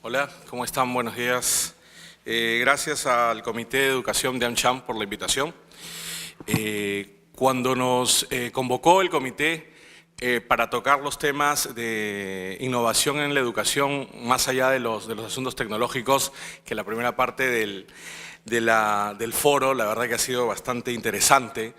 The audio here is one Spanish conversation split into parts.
Hola, ¿cómo están? Buenos días. Gracias al Comité de Educación de AmCham por la invitación. Cuando nos convocó el comité para tocar los temas de innovación en la educación, más allá de los asuntos tecnológicos, que la primera parte del foro, la verdad que ha sido bastante interesante,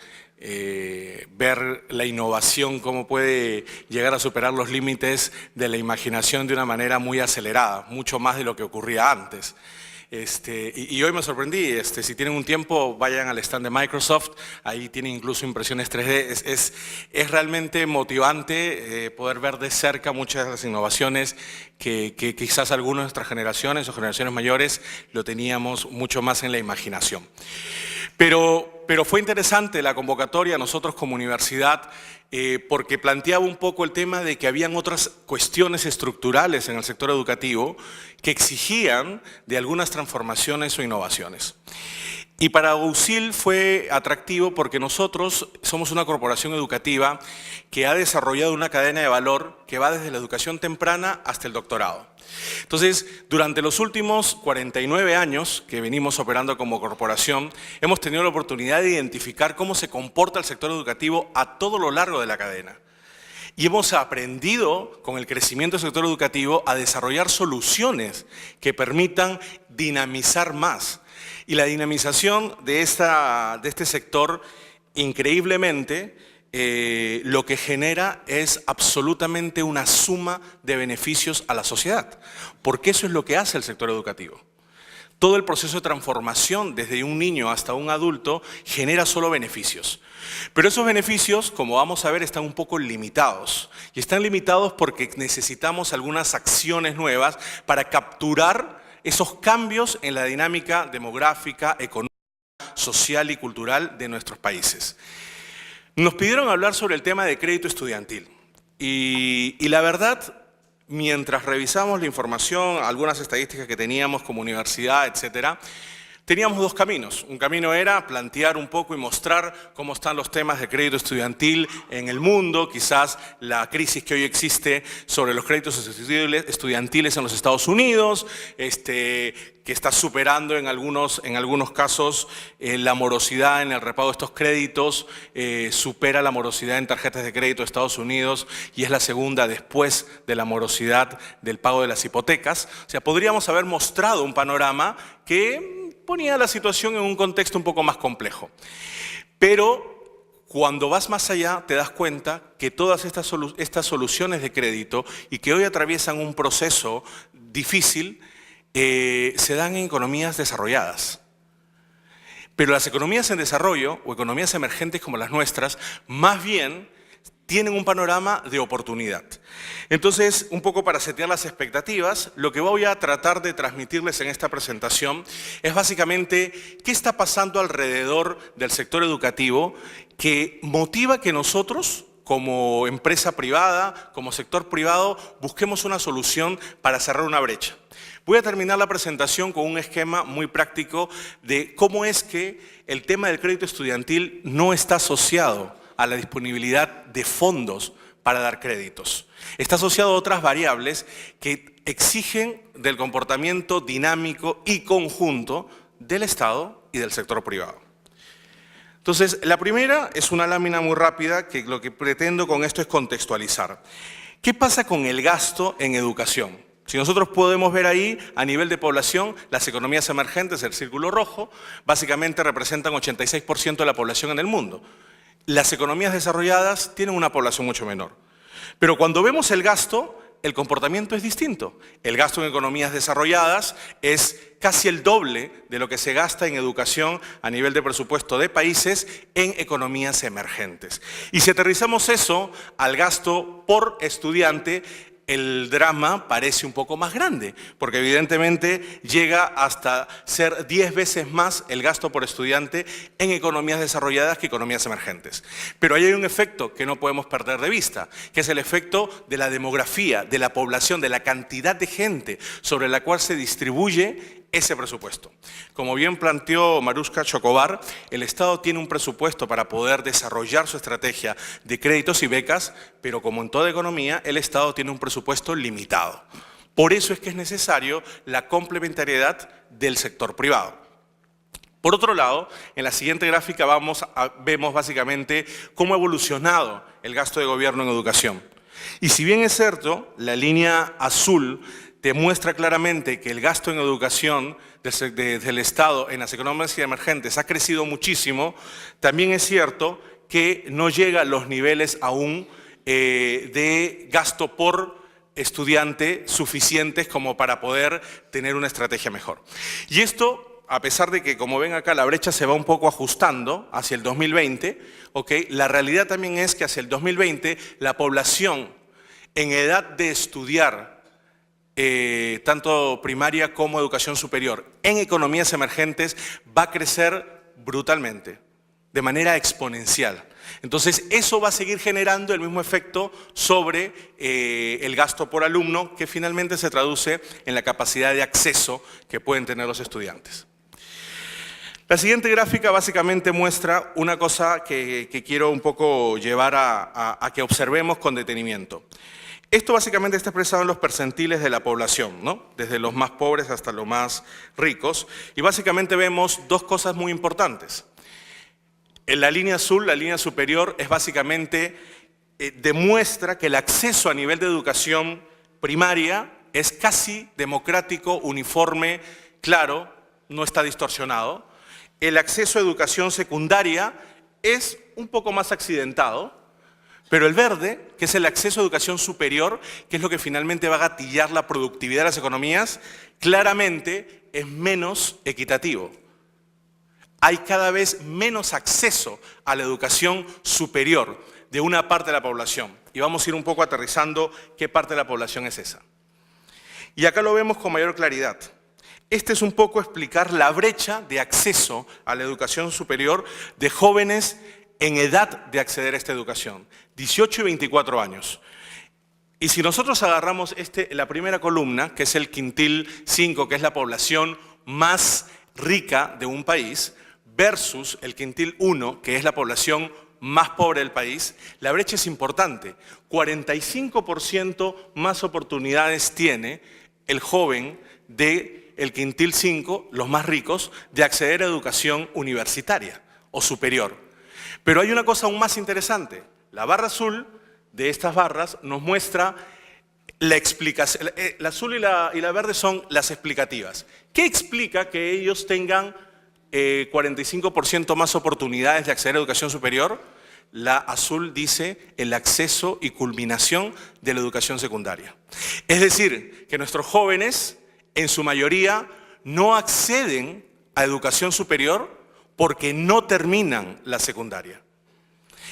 ver la innovación, cómo puede llegar a superar los límites de la imaginación de una manera muy acelerada, mucho más de lo que ocurría antes. Y hoy me sorprendí, si tienen un tiempo vayan al stand de Microsoft, ahí tienen incluso impresiones 3D, es realmente motivante poder ver de cerca muchas de las innovaciones que quizás algunas de nuestras generaciones o generaciones mayores lo teníamos mucho más en la imaginación. Pero fue interesante la convocatoria, nosotros como universidad, porque planteaba un poco el tema de que habían otras cuestiones estructurales en el sector educativo que exigían de algunas transformaciones o innovaciones. Y para UCIL fue atractivo porque nosotros somos una corporación educativa que ha desarrollado una cadena de valor que va desde la educación temprana hasta el doctorado. Entonces, durante los últimos 49 años que venimos operando como corporación, hemos tenido la oportunidad de identificar cómo se comporta el sector educativo a todo lo largo de la cadena. Y hemos aprendido, con el crecimiento del sector educativo, a desarrollar soluciones que permitan dinamizar más. Y la dinamización de este sector, increíblemente, lo que genera es absolutamente una suma de beneficios a la sociedad, porque eso es lo que hace el sector educativo. Todo el proceso de transformación, desde un niño hasta un adulto, genera solo beneficios. Pero esos beneficios, como vamos a ver, están un poco limitados. Y están limitados porque necesitamos algunas acciones nuevas para capturar esos cambios en la dinámica demográfica, económica, social y cultural de nuestros países. Nos pidieron hablar sobre el tema de crédito estudiantil. Y la verdad, mientras revisamos la información, algunas estadísticas que teníamos como universidad, etcétera, teníamos dos caminos. Un camino era plantear un poco y mostrar cómo están los temas de crédito estudiantil en el mundo, quizás la crisis que hoy existe sobre los créditos estudiantiles en los Estados Unidos, que está superando en algunos casos la morosidad en el repago de estos créditos, supera la morosidad en tarjetas de crédito de Estados Unidos y es la segunda después de la morosidad del pago de las hipotecas. O sea, podríamos haber mostrado un panorama que ponía la situación en un contexto un poco más complejo. Pero cuando vas más allá te das cuenta que todas estas soluciones de crédito y que hoy atraviesan un proceso difícil se dan en economías desarrolladas. Pero las economías en desarrollo o economías emergentes como las nuestras, más bien tienen un panorama de oportunidad. Entonces, un poco para setear las expectativas, lo que voy a tratar de transmitirles en esta presentación es básicamente qué está pasando alrededor del sector educativo que motiva que nosotros, como empresa privada, como sector privado, busquemos una solución para cerrar una brecha. Voy a terminar la presentación con un esquema muy práctico de cómo es que el tema del crédito estudiantil no está asociado a la disponibilidad de fondos para dar créditos. Está asociado a otras variables que exigen del comportamiento dinámico y conjunto del Estado y del sector privado. Entonces, la primera es una lámina muy rápida que lo que pretendo con esto es contextualizar. ¿Qué pasa con el gasto en educación? Si nosotros podemos ver ahí, a nivel de población, las economías emergentes, el círculo rojo, básicamente representan 86% de la población en el mundo. Las economías desarrolladas tienen una población mucho menor. Pero cuando vemos el gasto, el comportamiento es distinto. El gasto en economías desarrolladas es casi el doble de lo que se gasta en educación a nivel de presupuesto de países en economías emergentes. Y si aterrizamos eso al gasto por estudiante, el drama parece un poco más grande, porque evidentemente llega hasta ser 10 veces más el gasto por estudiante en economías desarrolladas que economías emergentes. Pero ahí hay un efecto que no podemos perder de vista, que es el efecto de la demografía, de la población, de la cantidad de gente sobre la cual se distribuye ese presupuesto. Como bien planteó Mariuska Chocobar, el Estado tiene un presupuesto para poder desarrollar su estrategia de créditos y becas, pero como en toda economía, el Estado tiene un presupuesto limitado. Por eso es que es necesario la complementariedad del sector privado. Por otro lado, en la siguiente gráfica vemos básicamente cómo ha evolucionado el gasto de gobierno en educación. Y si bien es cierto, la línea azul te muestra claramente que el gasto en educación del Estado en las economías emergentes ha crecido muchísimo, también es cierto que no llega a los niveles aún de gasto por estudiante suficientes como para poder tener una estrategia mejor. Y esto, a pesar de que, como ven acá, la brecha se va un poco ajustando hacia el 2020, ¿okay? La realidad también es que hacia el 2020 la población en edad de estudiar tanto primaria como educación superior en economías emergentes va a crecer brutalmente, de manera exponencial. Entonces, eso va a seguir generando el mismo efecto sobre el gasto por alumno, que finalmente se traduce en la capacidad de acceso que pueden tener los estudiantes. La siguiente gráfica básicamente muestra una cosa que quiero un poco llevar a que observemos con detenimiento. Esto básicamente está expresado en los percentiles de la población, ¿no? Desde los más pobres hasta los más ricos. Y básicamente vemos dos cosas muy importantes. En la línea azul, la línea superior, es básicamente, demuestra que el acceso a nivel de educación primaria es casi democrático, uniforme, claro, no está distorsionado. El acceso a educación secundaria es un poco más accidentado, pero el verde, que es el acceso a educación superior, que es lo que finalmente va a gatillar la productividad de las economías, claramente es menos equitativo. Hay cada vez menos acceso a la educación superior de una parte de la población. Y vamos a ir un poco aterrizando qué parte de la población es esa. Y acá lo vemos con mayor claridad. Este es un poco explicar la brecha de acceso a la educación superior de jóvenes en edad de acceder a esta educación, 18 y 24 años. Y si nosotros agarramos la primera columna, que es el quintil 5, que es la población más rica de un país, versus el quintil 1, que es la población más pobre del país, la brecha es importante. 45% más oportunidades tiene el joven del quintil 5, los más ricos, de acceder a educación universitaria o superior. Pero hay una cosa aún más interesante. La barra azul de estas barras nos muestra la explicación. La azul y la verde son las explicativas. ¿Qué explica que ellos tengan 45% más oportunidades de acceder a educación superior? La azul dice el acceso y culminación de la educación secundaria. Es decir, que nuestros jóvenes, en su mayoría, no acceden a educación superior porque no terminan la secundaria.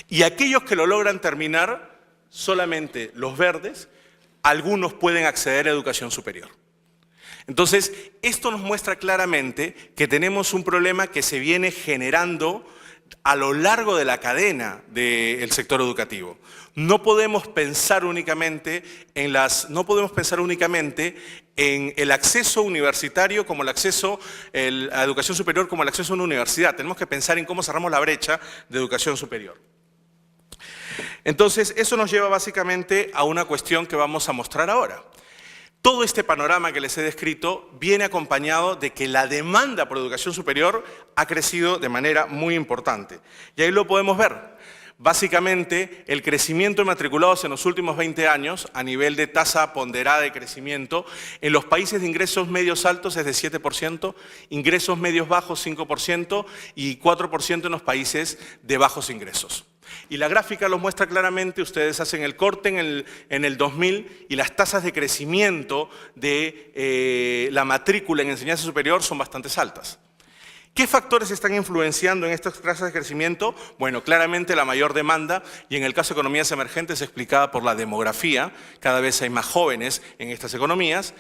Y aquellos que lo logran terminar, solamente los verdes, algunos pueden acceder a educación superior. Entonces, esto nos muestra claramente que tenemos un problema que se viene generando a lo largo de la cadena del sector educativo. No podemos pensar únicamente en el acceso universitario como el acceso a educación superior como el acceso a una universidad. Tenemos que pensar en cómo cerramos la brecha de educación superior. Entonces, eso nos lleva básicamente a una cuestión que vamos a mostrar ahora. Todo este panorama que les he descrito viene acompañado de que la demanda por educación superior ha crecido de manera muy importante. Y ahí lo podemos ver. Básicamente, el crecimiento de matriculados en los últimos 20 años, a nivel de tasa ponderada de crecimiento, en los países de ingresos medios altos es de 7%, ingresos medios bajos 5% y 4% en los países de bajos ingresos. Y la gráfica lo muestra claramente, ustedes hacen el corte en el 2000 y las tasas de crecimiento de la matrícula en enseñanza superior son bastante altas. ¿Qué factores están influenciando en estas tasas de crecimiento? Bueno, claramente la mayor demanda, y en el caso de economías emergentes explicada por la demografía, cada vez hay más jóvenes en estas economías.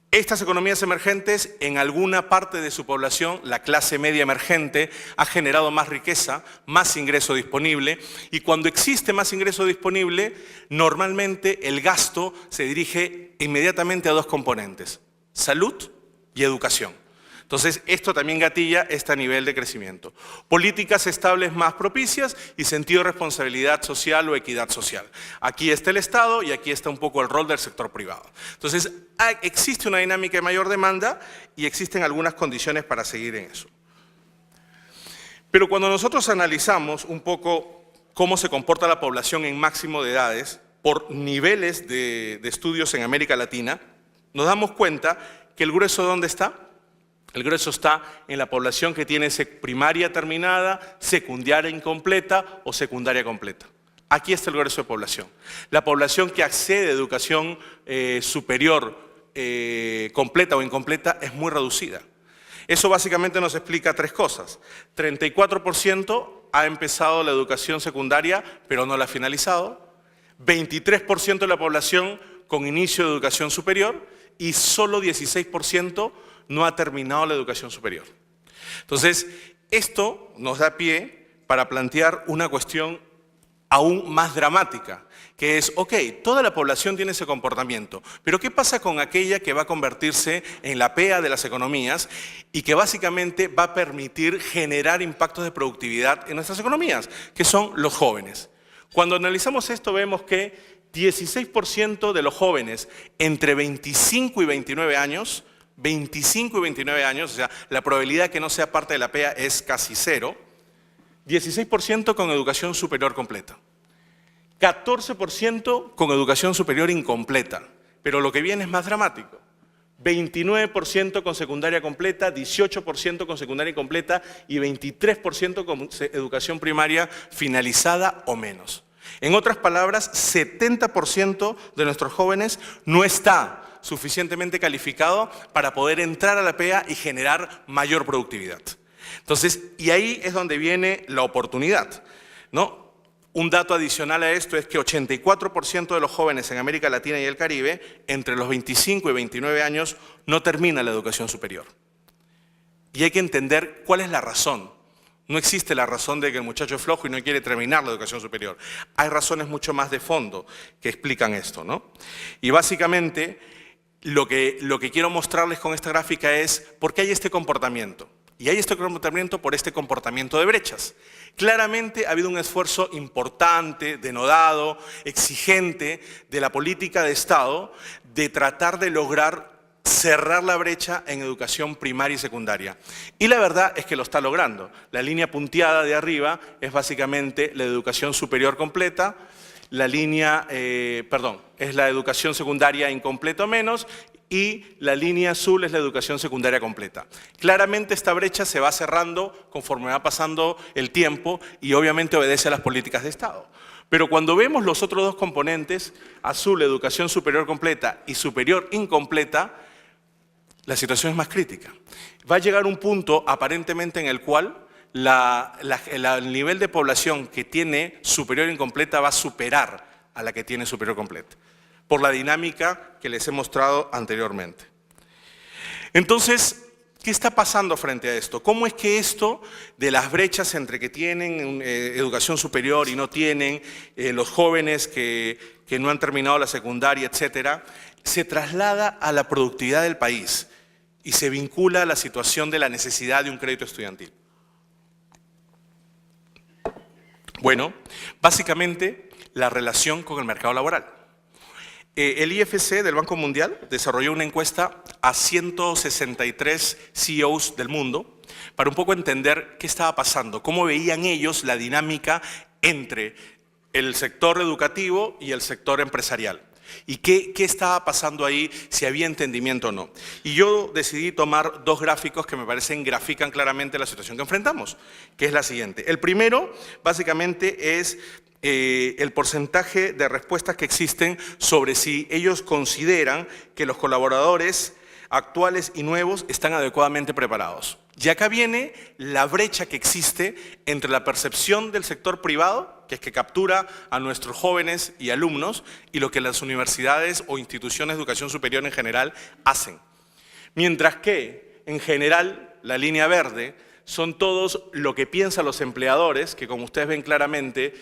Estas economías emergentes, en alguna parte de su población, la clase media emergente, ha generado más riqueza, más ingreso disponible, y cuando existe más ingreso disponible, normalmente el gasto se dirige inmediatamente a dos componentes, salud y educación. Entonces, esto también gatilla este nivel de crecimiento. Políticas estables más propicias y sentido de responsabilidad social o equidad social. Aquí está el Estado y aquí está un poco el rol del sector privado. Entonces, existe una dinámica de mayor demanda y existen algunas condiciones para seguir en eso. Pero cuando nosotros analizamos un poco cómo se comporta la población en máximo de edades por niveles de estudios en América Latina, nos damos cuenta que el grueso ¿dónde está? El grueso está en la población que tiene primaria terminada, secundaria incompleta o secundaria completa. Aquí está el grueso de población. La población que accede a educación superior completa o incompleta es muy reducida. Eso básicamente nos explica tres cosas. 34% ha empezado la educación secundaria, pero no la ha finalizado. 23% de la población con inicio de educación superior y solo 16% no ha terminado la educación superior. Entonces, esto nos da pie para plantear una cuestión aún más dramática, que es, ok, toda la población tiene ese comportamiento, pero ¿qué pasa con aquella que va a convertirse en la PEA de las economías y que básicamente va a permitir generar impactos de productividad en nuestras economías, que son los jóvenes? Cuando analizamos esto vemos que 16% de los jóvenes entre 25 y 29 años, o sea, la probabilidad de que no sea parte de la PEA es casi cero, 16% con educación superior completa, 14% con educación superior incompleta, pero lo que viene es más dramático, 29% con secundaria completa, 18% con secundaria incompleta y 23% con educación primaria finalizada o menos. En otras palabras, 70% de nuestros jóvenes no está suficientemente calificado para poder entrar a la PEA y generar mayor productividad. Entonces, y ahí es donde viene la oportunidad, ¿no? Un dato adicional a esto es que 84% de los jóvenes en América Latina y el Caribe, entre los 25 y 29 años, no termina la educación superior. Y hay que entender cuál es la razón. No existe la razón de que el muchacho es flojo y no quiere terminar la educación superior. Hay razones mucho más de fondo que explican esto, ¿no? Y básicamente, lo que quiero mostrarles con esta gráfica es por qué hay este comportamiento. Y hay este comportamiento por este comportamiento de brechas. Claramente ha habido un esfuerzo importante, denodado, exigente de la política de Estado de tratar de lograr cerrar la brecha en educación primaria y secundaria. Y la verdad es que lo está logrando. La línea punteada de arriba es básicamente la educación superior completa, la línea, es la educación secundaria incompleta o menos, y la línea azul es la educación secundaria completa. Claramente esta brecha se va cerrando conforme va pasando el tiempo y obviamente obedece a las políticas de Estado. Pero cuando vemos los otros dos componentes, azul, educación superior completa y superior incompleta, la situación es más crítica. Va a llegar un punto aparentemente en el cual el nivel de población que tiene superior incompleta va a superar a la que tiene superior completa, por la dinámica que les he mostrado anteriormente. Entonces, ¿qué está pasando frente a esto? ¿Cómo es que esto de las brechas entre que tienen educación superior y no tienen, los jóvenes que no han terminado la secundaria, etcétera, se traslada a la productividad del país y se vincula a la situación de la necesidad de un crédito estudiantil? Bueno, básicamente la relación con el mercado laboral. El IFC del Banco Mundial desarrolló una encuesta a 163 CEOs del mundo para un poco entender qué estaba pasando, cómo veían ellos la dinámica entre el sector educativo y el sector empresarial. ¿Y qué estaba pasando ahí, si había entendimiento o no? Y yo decidí tomar dos gráficos que me parecen grafican claramente la situación que enfrentamos, que es la siguiente. El primero, básicamente, es el porcentaje de respuestas que existen sobre si ellos consideran que los colaboradores actuales y nuevos están adecuadamente preparados. Y acá viene la brecha que existe entre la percepción del sector privado, que es que captura a nuestros jóvenes y alumnos, y lo que las universidades o instituciones de educación superior en general hacen. Mientras que, en general, la línea verde son todos lo que piensan los empleadores, que como ustedes ven claramente,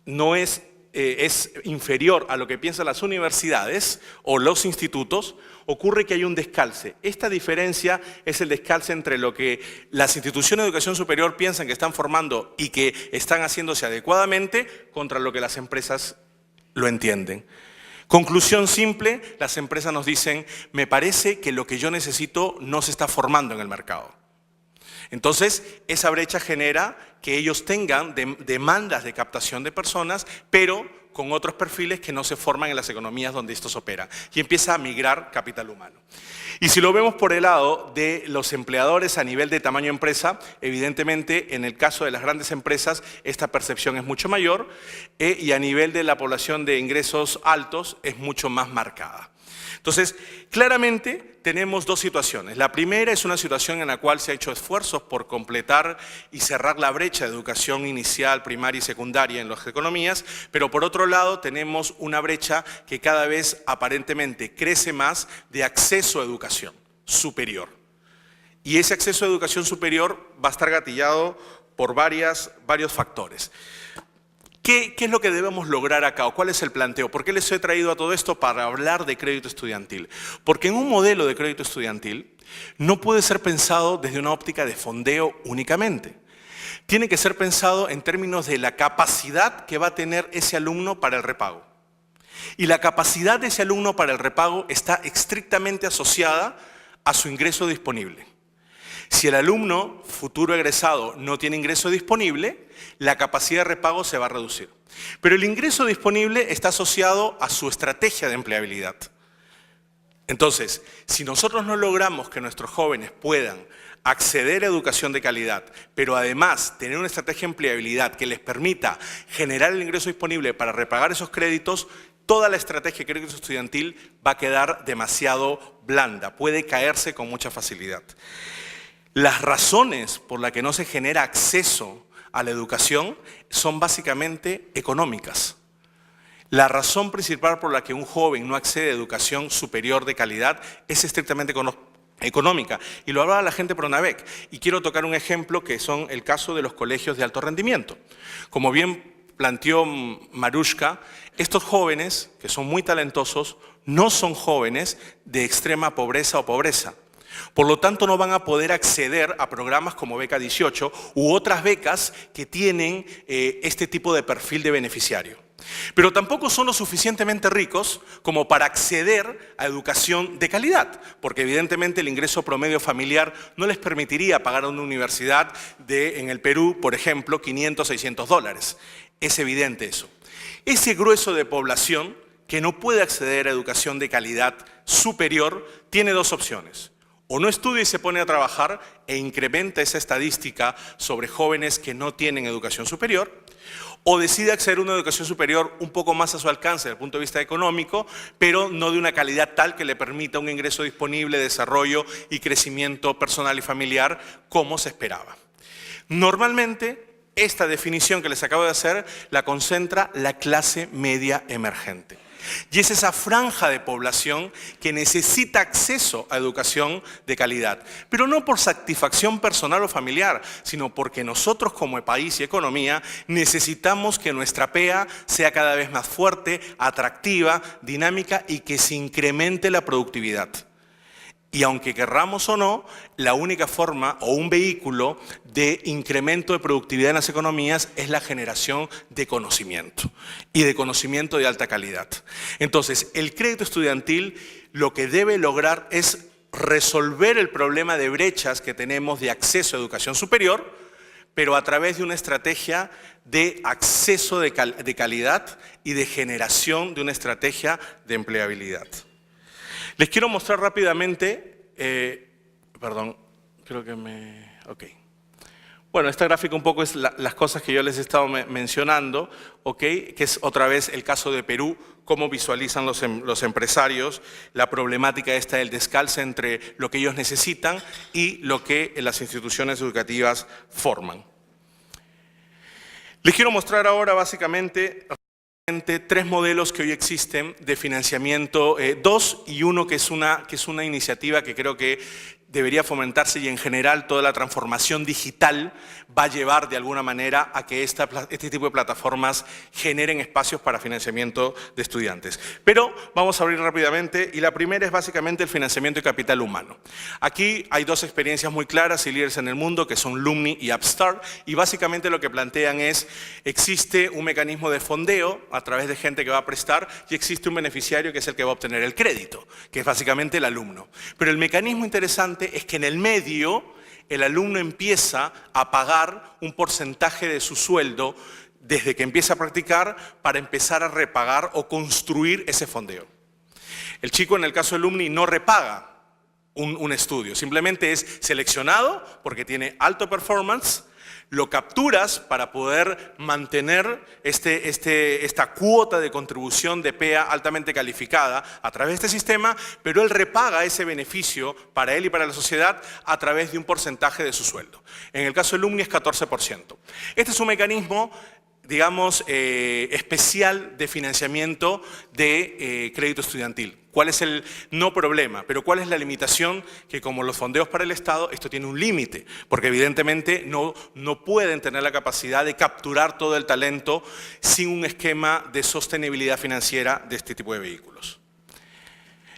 no es es inferior a lo que piensan las universidades o los institutos, ocurre que hay un descalce. Esta diferencia es el descalce entre lo que las instituciones de educación superior piensan que están formando y que están haciéndose adecuadamente contra lo que las empresas lo entienden. Conclusión simple, las empresas nos dicen, me parece que lo que yo necesito no se está formando en el mercado. Entonces, esa brecha genera que ellos tengan demandas de captación de personas, pero con otros perfiles que no se forman en las economías donde estos operan. Y empieza a migrar capital humano. Y si lo vemos por el lado de los empleadores a nivel de tamaño empresa, evidentemente en el caso de las grandes empresas esta percepción es mucho mayor y a nivel de la población de ingresos altos es mucho más marcada. Entonces, claramente tenemos dos situaciones. La primera es una situación en la cual se ha hecho esfuerzos por completar y cerrar la brecha de educación inicial, primaria y secundaria en las economías, pero por otro lado tenemos una brecha que cada vez aparentemente crece más de acceso a educación superior. Y ese acceso a educación superior va a estar gatillado por varios factores. ¿Qué es lo que debemos lograr acá? ¿O cuál es el planteo? ¿Por qué les he traído a todo esto para hablar de crédito estudiantil? Porque en un modelo de crédito estudiantil no puede ser pensado desde una óptica de fondeo únicamente. Tiene que ser pensado en términos de la capacidad que va a tener ese alumno para el repago. Y la capacidad de ese alumno para el repago está estrictamente asociada a su ingreso disponible. Si el alumno futuro egresado no tiene ingreso disponible, la capacidad de repago se va a reducir. Pero el ingreso disponible está asociado a su estrategia de empleabilidad. Entonces, si nosotros no logramos que nuestros jóvenes puedan acceder a educación de calidad, pero además tener una estrategia de empleabilidad que les permita generar el ingreso disponible para repagar esos créditos, toda la estrategia de crédito estudiantil va a quedar demasiado blanda, puede caerse con mucha facilidad. Las razones por las que no se genera acceso a la educación son básicamente económicas. La razón principal por la que un joven no accede a educación superior de calidad es estrictamente económica. Y lo hablaba la gente por Pronavec. Y quiero tocar un ejemplo que son el caso de los colegios de alto rendimiento. Como bien planteó Marushka, estos jóvenes, que son muy talentosos, no son jóvenes de extrema pobreza o pobreza. Por lo tanto, no van a poder acceder a programas como Beca 18 u otras becas que tienen este tipo de perfil de beneficiario. Pero tampoco son lo suficientemente ricos como para acceder a educación de calidad, porque evidentemente el ingreso promedio familiar no les permitiría pagar a una universidad en el Perú, por ejemplo, 500, 600 dólares. Es evidente eso. Ese grueso de población que no puede acceder a educación de calidad superior tiene dos opciones. O no estudia y se pone a trabajar e incrementa esa estadística sobre jóvenes que no tienen educación superior, o decide acceder a una educación superior un poco más a su alcance desde el punto de vista económico, pero no de una calidad tal que le permita un ingreso disponible, desarrollo y crecimiento personal y familiar como se esperaba. Normalmente, esta definición que les acabo de hacer la concentra la clase media emergente. Y es esa franja de población que necesita acceso a educación de calidad, pero no por satisfacción personal o familiar, sino porque nosotros como país y economía necesitamos que nuestra PEA sea cada vez más fuerte, atractiva, dinámica y que se incremente la productividad. Y aunque querramos o no, la única forma o un vehículo de incremento de productividad en las economías es la generación de conocimiento y de conocimiento de alta calidad. Entonces, el crédito estudiantil lo que debe lograr es resolver el problema de brechas que tenemos de acceso a educación superior, pero a través de una estrategia de acceso de calidad y de generación de una estrategia de empleabilidad. Les quiero mostrar rápidamente, Bueno, esta gráfica un poco es las cosas que yo les he estado mencionando, que es otra vez el caso de Perú, cómo visualizan los empresarios la problemática esta del descalce entre lo que ellos necesitan y lo que las instituciones educativas forman. Les quiero mostrar ahora básicamente tres modelos que hoy existen de financiamiento, dos y uno que es una iniciativa que creo que debería fomentarse y en general toda la transformación digital va a llevar de alguna manera a que este tipo de plataformas generen espacios para financiamiento de estudiantes. Pero vamos a abrir rápidamente y la primera es básicamente el financiamiento de capital humano. Aquí hay dos experiencias muy claras y líderes en el mundo que son Lumni y Upstart y básicamente lo que plantean es existe un mecanismo de fondeo a través de gente que va a prestar y existe un beneficiario que es el que va a obtener el crédito, que es básicamente el alumno. Pero el mecanismo interesante es que en el medio el alumno empieza a pagar un porcentaje de su sueldo desde que empieza a practicar para empezar a repagar o construir ese fondeo. El chico en el caso de Lumni no repaga un estudio, simplemente es seleccionado porque tiene alto performance, lo capturas para poder mantener esta cuota de contribución de PEA altamente calificada a través de este sistema, pero él repaga ese beneficio para él y para la sociedad a través de un porcentaje de su sueldo. En el caso de Lumni es 14%. Este es un mecanismo, digamos, especial de financiamiento de crédito estudiantil. ¿Cuál es el no problema? Pero ¿cuál es la limitación? Que como los fondeos para el Estado, esto tiene un límite, porque evidentemente no pueden tener la capacidad de capturar todo el talento sin un esquema de sostenibilidad financiera de este tipo de vehículos.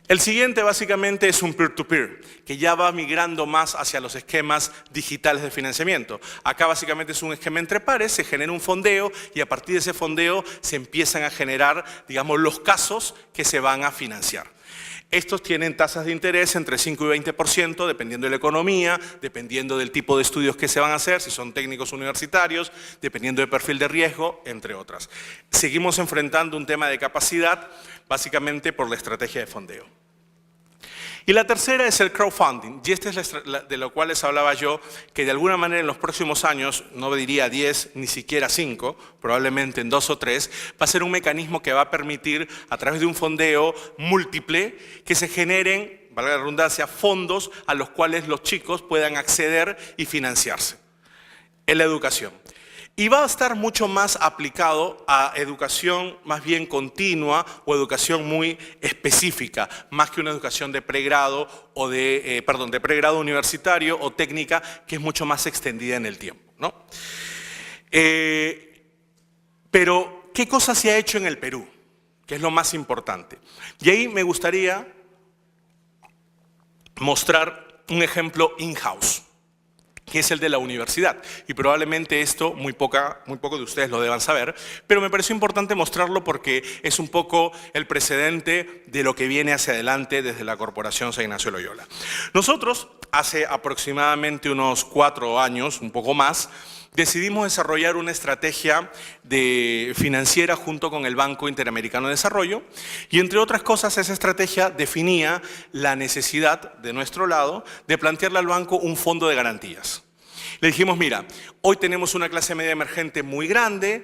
El siguiente básicamente es un peer-to-peer, que ya va migrando más hacia los esquemas digitales de financiamiento. Acá básicamente es un esquema entre pares, se genera un fondeo y a partir de ese fondeo se empiezan a generar, digamos, los casos que se van a financiar. Estos tienen tasas de interés entre 5 y 20%, dependiendo de la economía, dependiendo del tipo de estudios que se van a hacer, si son técnicos universitarios, dependiendo del perfil de riesgo, entre otras. Seguimos enfrentando un tema de capacidad, básicamente por la estrategia de fondeo. Y la tercera es el crowdfunding, y esta es de lo cual les hablaba yo, que de alguna manera en los próximos años, no diría 10, ni siquiera 5, probablemente en 2 o 3, va a ser un mecanismo que va a permitir, a través de un fondeo múltiple, que se generen, valga la redundancia, fondos a los cuales los chicos puedan acceder y financiarse en la educación. Y va a estar mucho más aplicado a educación más bien continua o educación muy específica, más que una educación de pregrado o de pregrado universitario o técnica, que es mucho más extendida en el tiempo, ¿no? Pero, ¿qué cosa se ha hecho en el Perú? Que es lo más importante. Y ahí me gustaría mostrar un ejemplo in-house, que es el de la universidad. Y probablemente esto muy poco de ustedes lo deban saber, pero me pareció importante mostrarlo porque es un poco el precedente de lo que viene hacia adelante desde la Corporación San Ignacio de Loyola. Nosotros, hace aproximadamente unos 4 años, un poco más, decidimos desarrollar una estrategia financiera junto con el Banco Interamericano de Desarrollo y, entre otras cosas, esa estrategia definía la necesidad de nuestro lado de plantearle al banco un fondo de garantías. Le dijimos, mira, hoy tenemos una clase media emergente muy grande,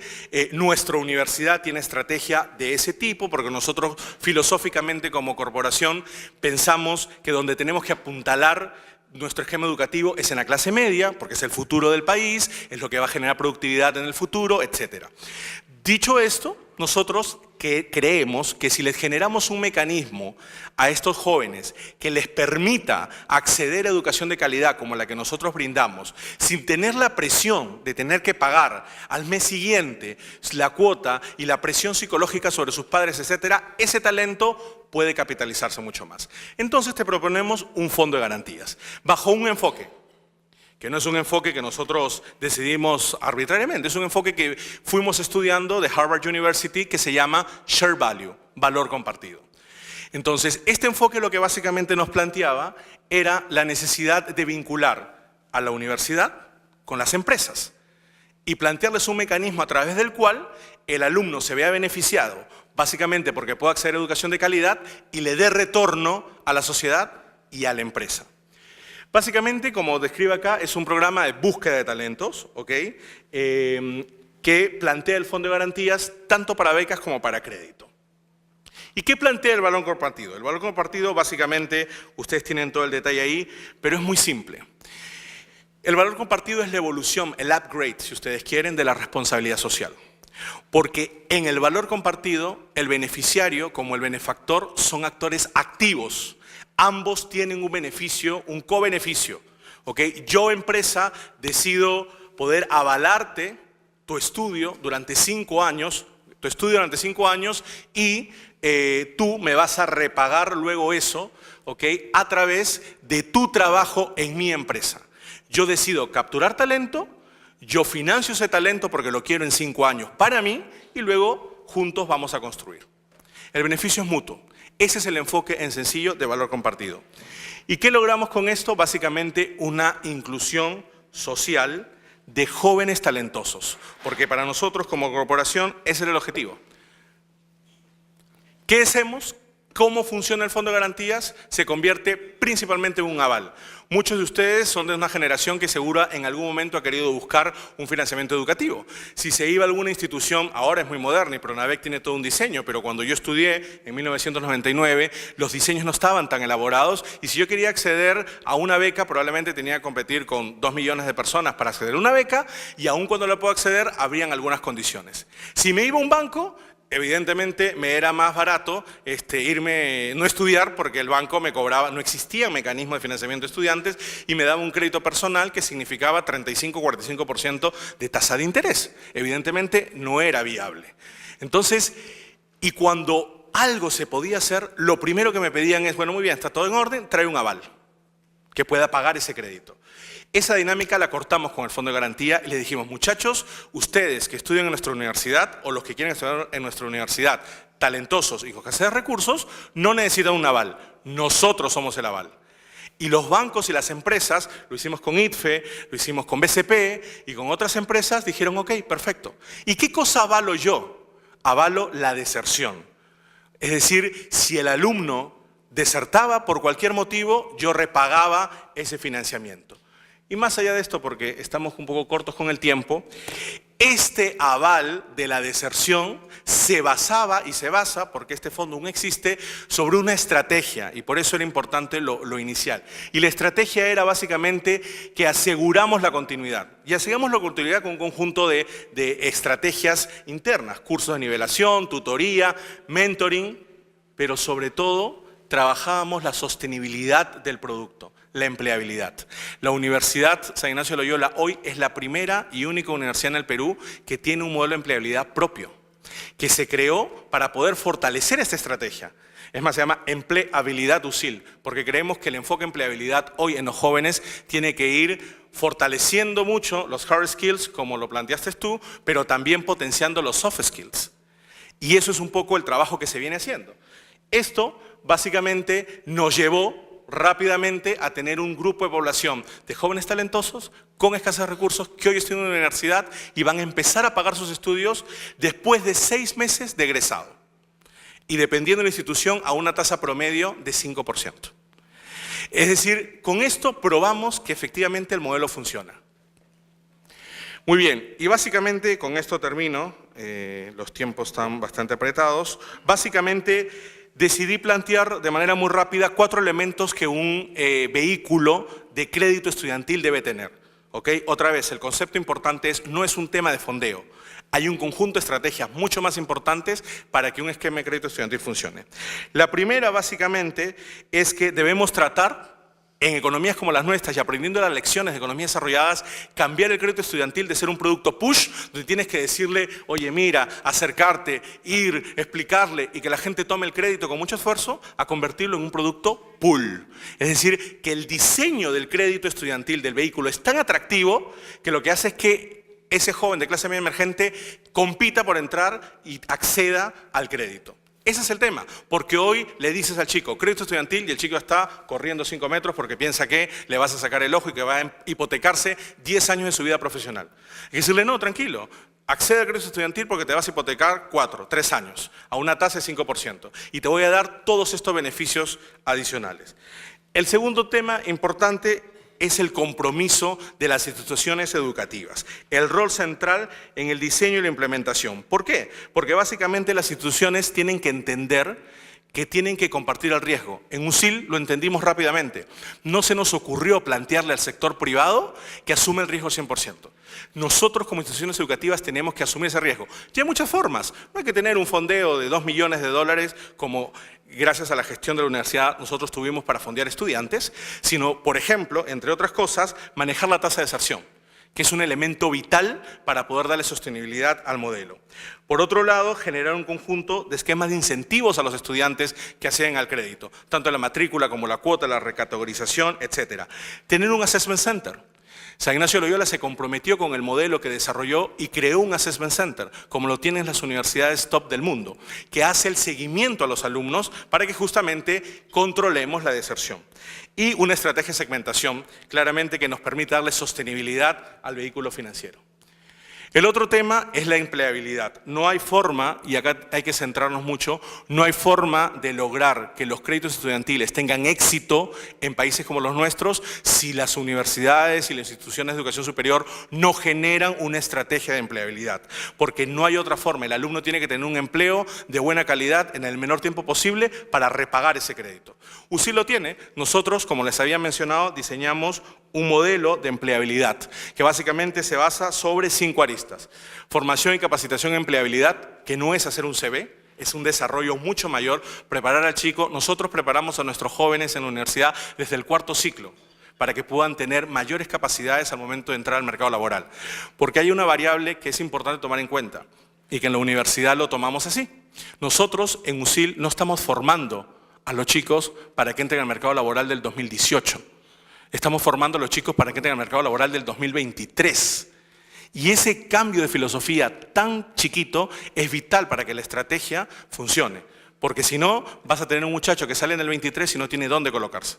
nuestra universidad tiene estrategia de ese tipo, porque nosotros filosóficamente como corporación pensamos que donde tenemos que apuntalar nuestro esquema educativo es en la clase media, porque es el futuro del país, es lo que va a generar productividad en el futuro, etc. Dicho esto, nosotros creemos que si les generamos un mecanismo a estos jóvenes que les permita acceder a educación de calidad como la que nosotros brindamos, sin tener la presión de tener que pagar al mes siguiente la cuota y la presión psicológica sobre sus padres, etc., ese talento puede capitalizarse mucho más. Entonces te proponemos un fondo de garantías, bajo un enfoque que no es un enfoque que nosotros decidimos arbitrariamente, es un enfoque que fuimos estudiando de Harvard University que se llama Share Value, valor compartido. Entonces, este enfoque lo que básicamente nos planteaba era la necesidad de vincular a la universidad con las empresas y plantearles un mecanismo a través del cual el alumno se vea beneficiado, básicamente porque pueda acceder a educación de calidad y le dé retorno a la sociedad y a la empresa. Básicamente, como describe acá, es un programa de búsqueda de talentos, ¿ok? Que plantea el fondo de garantías tanto para becas como para crédito. ¿Y qué plantea el valor compartido? El valor compartido, básicamente, ustedes tienen todo el detalle ahí, pero es muy simple. El valor compartido es la evolución, el upgrade, si ustedes quieren, de la responsabilidad social. Porque en el valor compartido, el beneficiario como el benefactor son actores activos ambos tienen un beneficio, un cobeneficio. ¿Okay? Yo, empresa, decido poder avalarte tu estudio durante 5 años, y tú me vas a repagar luego eso, ¿okay? A través de tu trabajo en mi empresa. Yo decido capturar talento, yo financio ese talento porque lo quiero en 5 años para mí y luego juntos vamos a construir. El beneficio es mutuo. Ese es el enfoque en sencillo de valor compartido. ¿Y qué logramos con esto? Básicamente una inclusión social de jóvenes talentosos, porque para nosotros como corporación ese era el objetivo. ¿Qué hacemos? ¿Cómo funciona el Fondo de Garantías? Se convierte principalmente en un aval. Muchos de ustedes son de una generación que seguro en algún momento ha querido buscar un financiamiento educativo. Si se iba a alguna institución, ahora es muy moderna y Pronavec tiene todo un diseño, pero cuando yo estudié en 1999, los diseños no estaban tan elaborados y si yo quería acceder a una beca, probablemente tenía que competir con 2 millones de personas para acceder a una beca y aún cuando la puedo acceder, habrían algunas condiciones. Si me iba a un banco, evidentemente me era más barato no estudiar porque el banco me cobraba, no existía mecanismo de financiamiento de estudiantes y me daba un crédito personal que significaba 35-45% de tasa de interés. Evidentemente no era viable. Entonces, y cuando algo se podía hacer, lo primero que me pedían es, bueno, muy bien, está todo en orden, trae un aval que pueda pagar ese crédito. Esa dinámica la cortamos con el Fondo de Garantía y le dijimos, muchachos, ustedes que estudian en nuestra universidad o los que quieren estudiar en nuestra universidad, talentosos y con escasez de recursos, no necesitan un aval. Nosotros somos el aval. Y los bancos y las empresas, lo hicimos con ITFE, lo hicimos con BCP y con otras empresas, dijeron, ok, perfecto. ¿Y qué cosa avalo yo? Avalo la deserción. Es decir, si el alumno desertaba por cualquier motivo, yo repagaba ese financiamiento. Y más allá de esto, porque estamos un poco cortos con el tiempo, este aval de la deserción se basaba y se basa, porque este fondo aún existe, sobre una estrategia y por eso era importante lo inicial. Y la estrategia era básicamente que aseguramos la continuidad. Y aseguramos la continuidad con un conjunto de estrategias internas, cursos de nivelación, tutoría, mentoring, pero sobre todo trabajábamos la sostenibilidad del producto. La empleabilidad. La Universidad San Ignacio de Loyola hoy es la primera y única universidad en el Perú que tiene un modelo de empleabilidad propio, que se creó para poder fortalecer esta estrategia. Es más, se llama empleabilidad USIL, porque creemos que el enfoque empleabilidad hoy en los jóvenes tiene que ir fortaleciendo mucho los hard skills, como lo planteaste tú, pero también potenciando los soft skills. Y eso es un poco el trabajo que se viene haciendo. Esto básicamente nos llevó rápidamente a tener un grupo de población de jóvenes talentosos con escasos recursos que hoy estudian en la universidad y van a empezar a pagar sus estudios después de 6 meses de egresado y dependiendo de la institución a una tasa promedio de 5%. Es decir, con esto probamos que efectivamente el modelo funciona. Muy bien, y básicamente con esto termino, los tiempos están bastante apretados, básicamente decidí plantear de manera muy rápida 4 elementos que un vehículo de crédito estudiantil debe tener. ¿Okay? Otra vez, el concepto importante no es un tema de fondeo. Hay un conjunto de estrategias mucho más importantes para que un esquema de crédito estudiantil funcione. La primera, básicamente, es que debemos tratar en economías como las nuestras y aprendiendo las lecciones de economías desarrolladas, cambiar el crédito estudiantil de ser un producto push, donde tienes que decirle, oye, mira, acercarte, ir, explicarle y que la gente tome el crédito con mucho esfuerzo, a convertirlo en un producto pull. Es decir, que el diseño del crédito estudiantil del vehículo es tan atractivo que lo que hace es que ese joven de clase media emergente compita por entrar y acceda al crédito. Ese es el tema, porque hoy le dices al chico crédito estudiantil y el chico está corriendo 5 metros porque piensa que le vas a sacar el ojo y que va a hipotecarse 10 años de su vida profesional. Hay que decirle, no, tranquilo, accede al crédito estudiantil porque te vas a hipotecar 3 años a una tasa de 5% y te voy a dar todos estos beneficios adicionales. El segundo tema importante es el compromiso de las instituciones educativas, el rol central en el diseño y la implementación. ¿Por qué? Porque básicamente las instituciones tienen que entender que tienen que compartir el riesgo. En USIL lo entendimos rápidamente. No se nos ocurrió plantearle al sector privado que asume el riesgo 100%. Nosotros como instituciones educativas tenemos que asumir ese riesgo. Y hay muchas formas. No hay que tener un fondeo de $2 millones como gracias a la gestión de la universidad nosotros tuvimos para fondear estudiantes, sino, por ejemplo, entre otras cosas, manejar la tasa de deserción, que es un elemento vital para poder darle sostenibilidad al modelo. Por otro lado, generar un conjunto de esquemas de incentivos a los estudiantes que acceden al crédito, tanto la matrícula como la cuota, la recategorización, etc. Tener un assessment center. San Ignacio de Loyola se comprometió con el modelo que desarrolló y creó un assessment center, como lo tienen las universidades top del mundo, que hace el seguimiento a los alumnos para que justamente controlemos la deserción. Y una estrategia de segmentación, claramente, que nos permite darle sostenibilidad al vehículo financiero. El otro tema es la empleabilidad. No hay forma, y acá hay que centrarnos mucho, no hay forma de lograr que los créditos estudiantiles tengan éxito en países como los nuestros si las universidades y las instituciones de educación superior no generan una estrategia de empleabilidad. Porque no hay otra forma. El alumno tiene que tener un empleo de buena calidad en el menor tiempo posible para repagar ese crédito. USIL lo tiene. Nosotros, como les había mencionado, diseñamos un modelo de empleabilidad que básicamente se basa sobre 5 aristas. Formación y capacitación en empleabilidad, que no es hacer un CV, es un desarrollo mucho mayor, preparar al chico. Nosotros preparamos a nuestros jóvenes en la universidad desde el 4º ciclo para que puedan tener mayores capacidades al momento de entrar al mercado laboral. Porque hay una variable que es importante tomar en cuenta y que en la universidad lo tomamos así. Nosotros en USIL no estamos formando a los chicos para que entren al mercado laboral del 2018. Estamos formando a los chicos para que entren al mercado laboral del 2023. Y ese cambio de filosofía tan chiquito es vital para que la estrategia funcione. Porque si no, vas a tener un muchacho que sale en el 23 y no tiene dónde colocarse.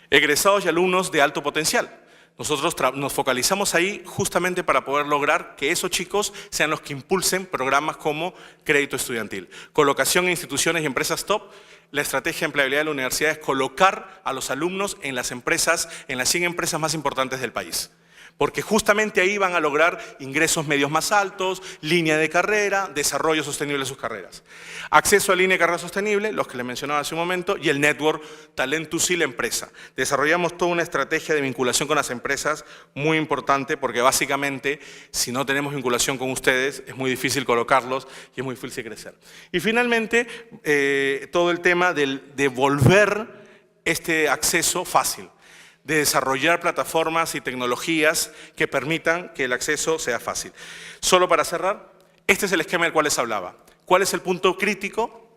Egresados y alumnos de alto potencial. Nosotros nos focalizamos ahí justamente para poder lograr que esos chicos sean los que impulsen programas como crédito estudiantil. Colocación en instituciones y empresas top. La estrategia de empleabilidad de la universidad es colocar a los alumnos en las empresas, en las 100 empresas más importantes del país. Porque justamente ahí van a lograr ingresos medios más altos, línea de carrera, desarrollo sostenible de sus carreras. Acceso a línea de carrera sostenible, los que les mencionaba hace un momento, y el network Talent USIL Empresa. Desarrollamos toda una estrategia de vinculación con las empresas muy importante porque básicamente si no tenemos vinculación con ustedes es muy difícil colocarlos y es muy difícil crecer. Y finalmente todo el tema de volver este acceso fácil, de desarrollar plataformas y tecnologías que permitan que el acceso sea fácil. Solo para cerrar, este es el esquema del cual les hablaba. ¿Cuál es el punto crítico?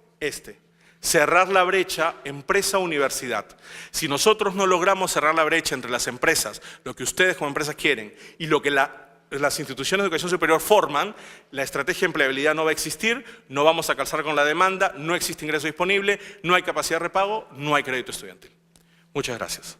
Cerrar la brecha empresa-universidad. Si nosotros no logramos cerrar la brecha entre las empresas, lo que ustedes como empresas quieren y lo que las instituciones de educación superior forman, la estrategia de empleabilidad no va a existir, no vamos a calzar con la demanda, no existe ingreso disponible, no hay capacidad de repago, no hay crédito estudiantil. Muchas gracias.